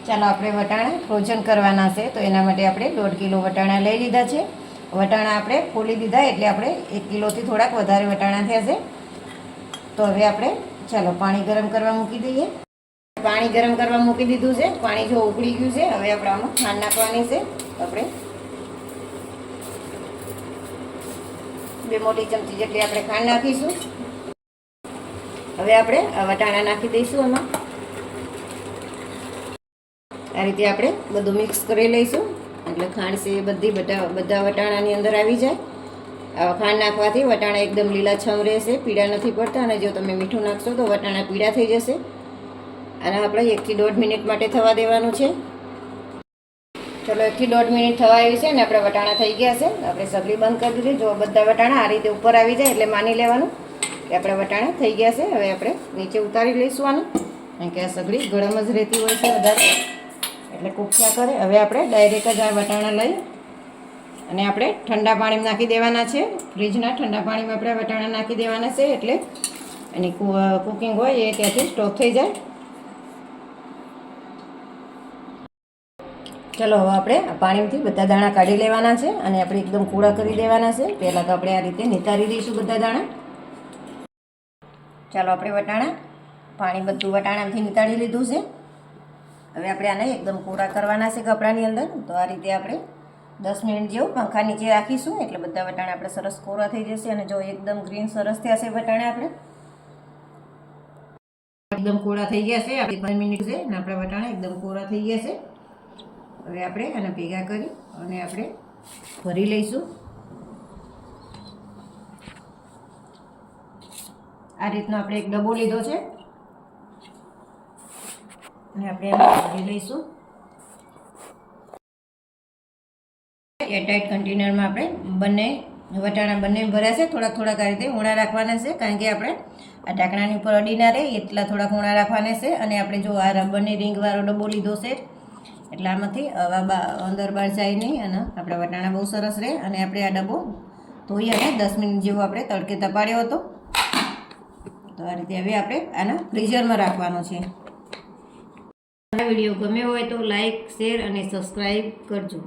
ચાલો આપણે વટાણા ફ્રોઝન કરવાના છે, તો એના માટે આપણે 1.5 કિલો વટાણા લઈ લીધા છે. વટાણા આપણે ફોલી દીધા એટલે આપણે 1 કિલોથી થોડાક વધારે વટાણા થયા છે. તો હવે આપણે ચાલો પાણી ગરમ કરવા મૂકી દઈએ. પાણી ગરમ કરવા મૂકી દીધું છે. પાણી જો ઉકળી ગયું છે, હવે આપણે આમાં ખાંડ નાખવાની છે. આપણે 2 મોટી ચમચી જેટલી આપણે ખાંડ નાખીશું. હવે આપણે આ વટાણા નાખી દઈશું એમાં. આ રીતે આપણે બધું મિક્સ કરી લઈશું એટલે ખાંડ છે બધા વટાણાની અંદર આવી જાય. આવા ખાંડ નાખવાથી વટાણા એકદમ લીલાછમ રહેશે, પીળા નથી પડતા. અને જો તમે મીઠું નાખશો તો વટાણા પીળા થઈ જશે. અને આપણે 1 થી 1.5 મિનિટ માટે થવા દેવાનું છે. ચલો 1 થી 1.5 મિનિટ થવા આવી છે અને આપણે વટાણા થઈ ગયા છે. આપણે સગડી બંધ કરી દીધી. જો બધા વટાણા આ રીતે ઉપર આવી જાય એટલે માની લેવાનું કે આપણે વટાણા થઈ ગયા છે. હવે આપણે નીચે ઉતારી લઈશું આને, કારણ કે આ સગડી ગરમ જ રહેતી હોય છે વધારે, એટલે કૂખ્યા કરે. હવે આપણે ડાયરેક્ટ જ આ વટાણા લઈ અને આપણે ઠંડા પાણીમાં નાખી દેવાના છે. ફ્રીજના ઠંડા પાણીમાં આપણે વટાણા નાખી દેવાના છે, એટલે એની કુકિંગ હોય એ ત્યાંથી સ્ટોપ થઈ જાય. ચલો હવે આપણે આ પાણીમાંથી બધા દાણા કાઢી લેવાના છે અને આપણે એકદમ કૂડા કરી દેવાના છે. પહેલાં તો આપણે આ રીતે નિતારી દઈશું બધા દાણા. ચાલો આપણે પાણી બધું વટાણામાંથી નિતારી લીધું છે. હવે આપણે આને એકદમ કોરા કરવાના છે કપડાની અંદર. તો આ રીતે આપણે 10 મિનિટ જેવું પંખા નીચે રાખીશું એટલે બધા વટાણા આપણે સરસ કોરા થઈ જશે. અને જો એકદમ ગ્રીન સરસ થયા છે વટાણા, આપણે એકદમ કોરા થઈ ગયા છે. આપણે 5 મિનિટ છે અને આપણા વટાણા એકદમ કોરા થઈ ગયા છે. હવે આપણે આને ભેગા કરી અને આપણે ભરી લઈશું. આ રીતનો આપણે એક ડબ્બો લીધો છે અને આપણે એમાં ભરી લઈશું. એરટાઇટ કન્ટેનરમાં આપણે વટાણા બંને ભર્યા છે. થોડાક આ રીતે ઊણા રાખવાના છે, કારણ કે આપણે આ ઢાંકણાની ઉપર અડી ના રહે એટલા થોડાક ઊણા રાખવાના છે. અને આપણે જો આ રબરની રિંગવાળો ડબ્બો લીધો છે એટલે આમાંથી હવા અંદર બહાર જાય નહીં અને આપણા વટાણા બહુ સરસ રહે. અને આપણે આ ડબ્બો ધોઈ અને 10 મિનિટ જેવો આપણે તડકે તપાડ્યો હતો. તો આ રીતે હવે આપણે આના ફ્રીઝરમાં રાખવાનો છે. આ વિડીયો ગમ્યો હોય તો લાઈક, શેર અને સબસ્ક્રાઈબ કરજો.